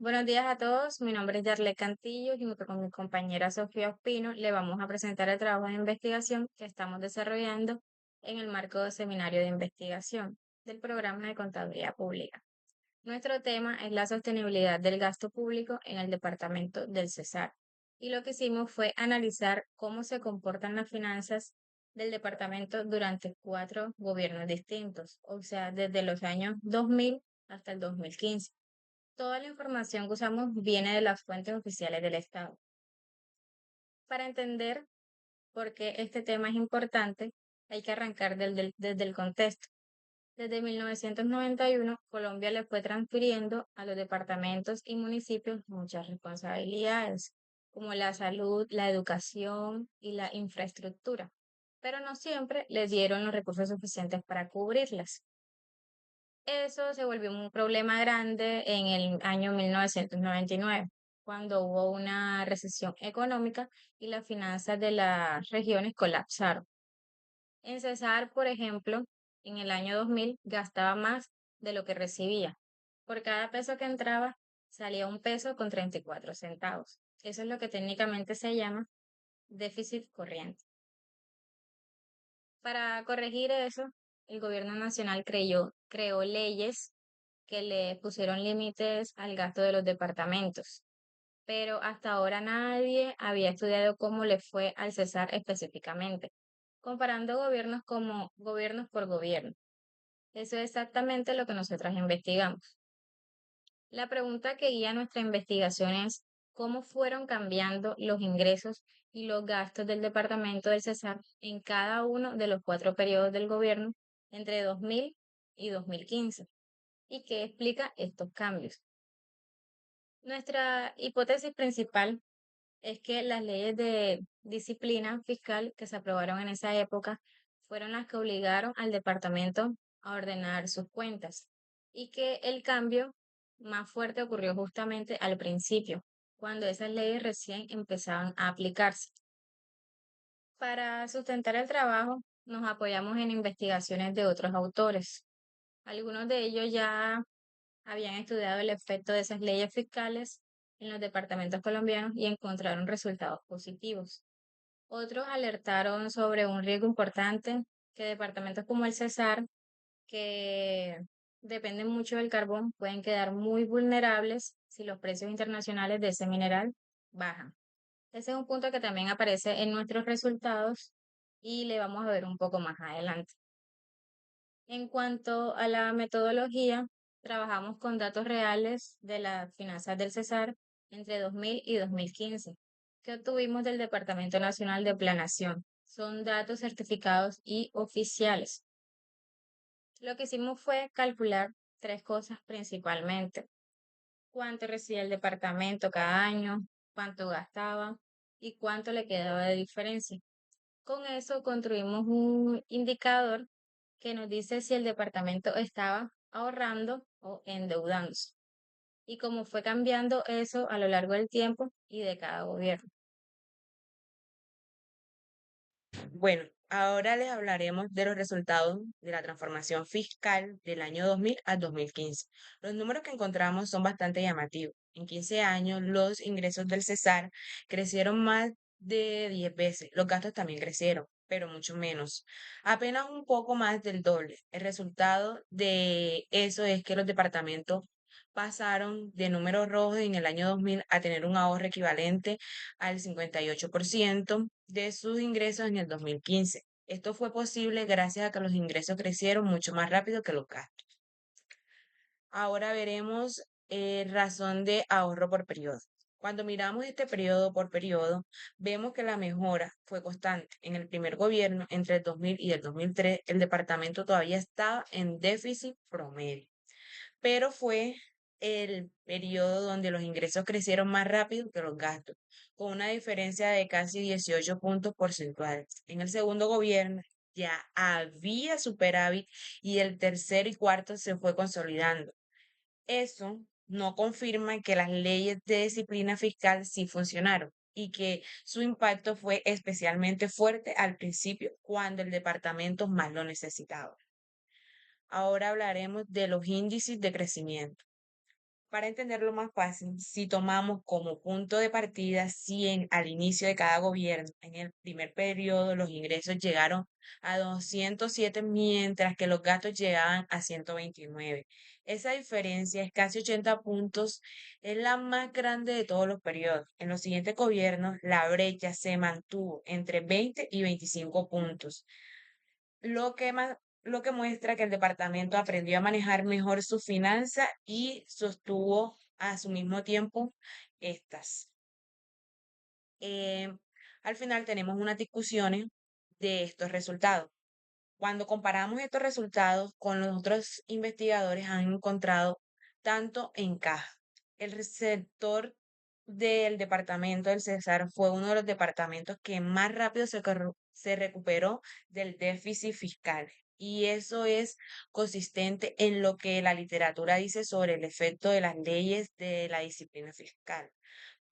Buenos días a todos, mi nombre es Yarle Cantillo y junto con mi compañera Sofía Ospino le vamos a presentar el trabajo de investigación que estamos desarrollando en el marco del seminario de investigación del programa de Contaduría Pública. Nuestro tema es la sostenibilidad del gasto público en el departamento del Cesar. Y lo que hicimos fue analizar cómo se comportan las finanzas del departamento durante 4 gobiernos distintos, o sea, desde los años 2000 hasta el 2015. Toda la información que usamos viene de las fuentes oficiales del Estado. Para entender por qué este tema es importante, hay que arrancar desde el contexto. Desde 1991, Colombia le fue transfiriendo a los departamentos y municipios muchas responsabilidades, como la salud, la educación y la infraestructura, pero no siempre les dieron los recursos suficientes para cubrirlas. Eso se volvió un problema grande en el año 1999, cuando hubo una recesión económica y las finanzas de las regiones colapsaron. En Cesar, por ejemplo, en el año 2000 gastaba más de lo que recibía. Por cada peso que entraba, salía un peso con 34 centavos. Eso es lo que técnicamente se llama déficit corriente. Para corregir eso, el gobierno nacional creó leyes que le pusieron límites al gasto de los departamentos, pero hasta ahora nadie había estudiado cómo le fue al Cesar específicamente, comparando gobiernos como gobiernos por gobierno. Eso es exactamente lo que nosotras investigamos. La pregunta que guía nuestra investigación es cómo fueron cambiando los ingresos y los gastos del departamento del Cesar en cada uno de los 4 periodos del gobierno entre 2000 y 2015 y qué explica estos cambios. Nuestra hipótesis principal es que las leyes de disciplina fiscal que se aprobaron en esa época fueron las que obligaron al departamento a ordenar sus cuentas y que el cambio más fuerte ocurrió justamente al principio, cuando esas leyes recién empezaban a aplicarse. Para sustentar el trabajo, nos apoyamos en investigaciones de otros autores. Algunos de ellos ya habían estudiado el efecto de esas leyes fiscales en los departamentos colombianos y encontraron resultados positivos. Otros alertaron sobre un riesgo importante que departamentos como el Cesar, que dependen mucho del carbón, pueden quedar muy vulnerables si los precios internacionales de ese mineral bajan. Ese es un punto que también aparece en nuestros resultados y le vamos a ver un poco más adelante. En cuanto a la metodología, trabajamos con datos reales de las finanzas del Cesar entre 2000 y 2015, que obtuvimos del Departamento Nacional de Planación. Son datos certificados y oficiales. Lo que hicimos fue calcular 3 cosas principalmente: cuánto recibía el departamento cada año, cuánto gastaba y cuánto le quedaba de diferencia. Con eso construimos un indicador que nos dice si el departamento estaba ahorrando o endeudándose y cómo fue cambiando eso a lo largo del tiempo y de cada gobierno. Bueno, ahora les hablaremos de los resultados de la transformación fiscal del año 2000 al 2015. Los números que encontramos son bastante llamativos. En 15 años, los ingresos del Cesar crecieron más de 10 veces. Los gastos también crecieron, pero mucho menos, apenas un poco más del doble. El resultado de eso es que los departamentos pasaron de números rojos en el año 2000 a tener un ahorro equivalente al 58% de sus ingresos en el 2015. Esto fue posible gracias a que los ingresos crecieron mucho más rápido que los gastos. Ahora veremos razón de ahorro por periodo. Cuando miramos este periodo por periodo, vemos que la mejora fue constante. En el primer gobierno, entre el 2000 y el 2003, el departamento todavía estaba en déficit promedio, pero fue el periodo donde los ingresos crecieron más rápido que los gastos, con una diferencia de casi 18 puntos porcentuales. En el segundo gobierno ya había superávit y el tercero y cuarto se fue consolidando. Eso no confirma que las leyes de disciplina fiscal sí funcionaron y que su impacto fue especialmente fuerte al principio, cuando el departamento más lo necesitaba. Ahora hablaremos de los índices de crecimiento. Para entenderlo más fácil, si tomamos como punto de partida 100 al inicio de cada gobierno, en el primer periodo los ingresos llegaron a 207, mientras que los gastos llegaban a 129. Esa diferencia es casi 80 puntos, es la más grande de todos los periodos. En los siguientes gobiernos, la brecha se mantuvo entre 20 y 25 puntos, lo que muestra que el departamento aprendió a manejar mejor su finanza y sostuvo a su mismo tiempo estas. Eh, Al final tenemos unas discusiones de estos resultados. Cuando comparamos estos resultados con los otros investigadores han encontrado tanto en caja. El sector del departamento del Cesar fue uno de los departamentos que más rápido se recuperó del déficit fiscal. Y eso es consistente en lo que la literatura dice sobre el efecto de las leyes de la disciplina fiscal.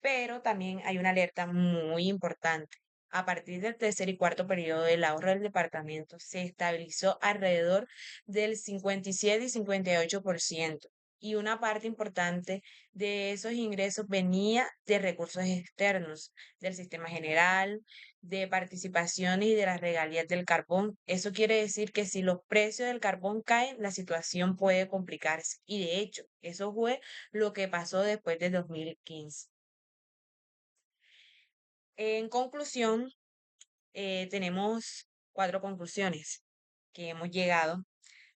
Pero también hay una alerta muy importante. A partir del tercer y cuarto periodo, el ahorro del departamento se estabilizó alrededor del 57 y 58%. Y una parte importante de esos ingresos venía de recursos externos, del sistema general, de participaciones y de las regalías del carbón. Eso quiere decir que si los precios del carbón caen, la situación puede complicarse. Y de hecho, eso fue lo que pasó después de 2015. En conclusión, tenemos cuatro conclusiones que hemos llegado.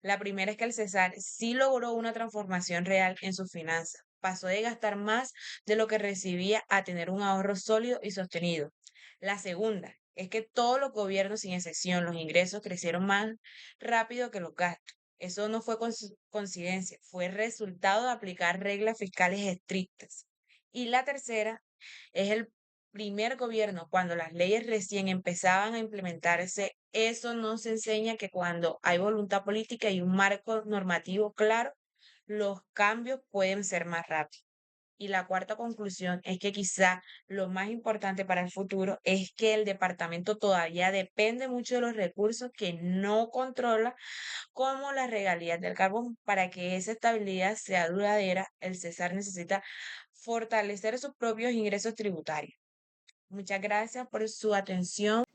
La primera es que el Cesar sí logró una transformación real en sus finanzas. Pasó de gastar más de lo que recibía a tener un ahorro sólido y sostenido. La segunda es que todos los gobiernos, sin excepción, los ingresos crecieron más rápido que los gastos. Eso no fue coincidencia, fue resultado de aplicar reglas fiscales estrictas. Y la tercera es el primer gobierno, cuando las leyes recién empezaban a implementarse, eso nos enseña que cuando hay voluntad política y un marco normativo claro, los cambios pueden ser más rápidos. Y la cuarta conclusión es que quizá lo más importante para el futuro es que el departamento todavía depende mucho de los recursos que no controla, como las regalías del carbón. Para que esa estabilidad sea duradera, el Cesar necesita fortalecer sus propios ingresos tributarios. Muchas gracias por su atención.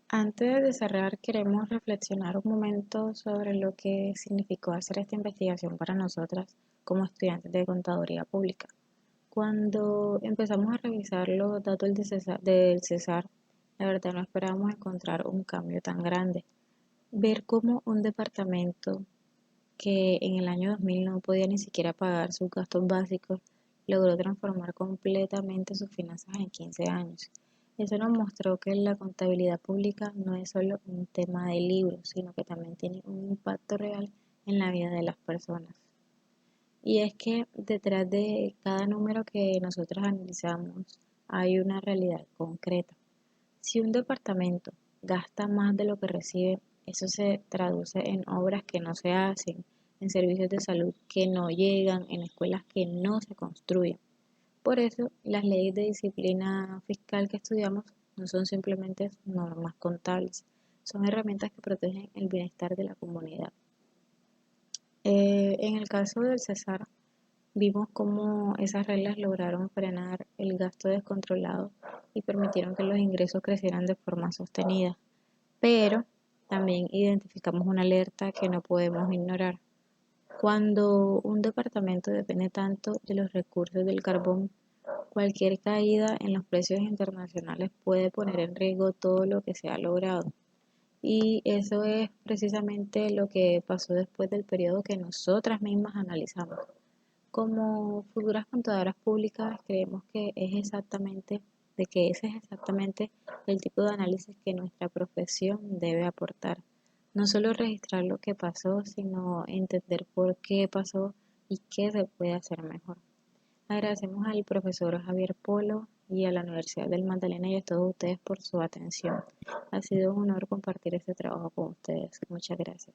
Antes de cerrar, queremos reflexionar un momento sobre lo que significó hacer esta investigación para nosotras como estudiantes de contaduría pública. Cuando empezamos a revisar los datos del Cesar, la verdad no esperábamos encontrar un cambio tan grande. Ver cómo un departamento que en el año 2000 no podía ni siquiera pagar sus gastos básicos, logró transformar completamente sus finanzas en 15 años. Eso nos mostró que la contabilidad pública no es solo un tema de libros, sino que también tiene un impacto real en la vida de las personas. Y es que detrás de cada número que nosotros analizamos hay una realidad concreta. Si un departamento gasta más de lo que recibe, eso se traduce en obras que no se hacen, en servicios de salud que no llegan, en escuelas que no se construyen. Por eso, las leyes de disciplina fiscal que estudiamos no son simplemente normas contables, son herramientas que protegen el bienestar de la comunidad. En el caso del Cesar, vimos cómo esas reglas lograron frenar el gasto descontrolado y permitieron que los ingresos crecieran de forma sostenida. Pero también identificamos una alerta que no podemos ignorar. Cuando un departamento depende tanto de los recursos del carbón, cualquier caída en los precios internacionales puede poner en riesgo todo lo que se ha logrado. Y eso es precisamente lo que pasó después del periodo que nosotras mismas analizamos. Como futuras contadoras públicas, creemos que ese es exactamente el tipo de análisis que nuestra profesión debe aportar. No solo registrar lo que pasó, sino entender por qué pasó y qué se puede hacer mejor. Agradecemos al profesor Javier Polo y a la Universidad del Magdalena y a todos ustedes por su atención. Ha sido un honor compartir este trabajo con ustedes. Muchas gracias.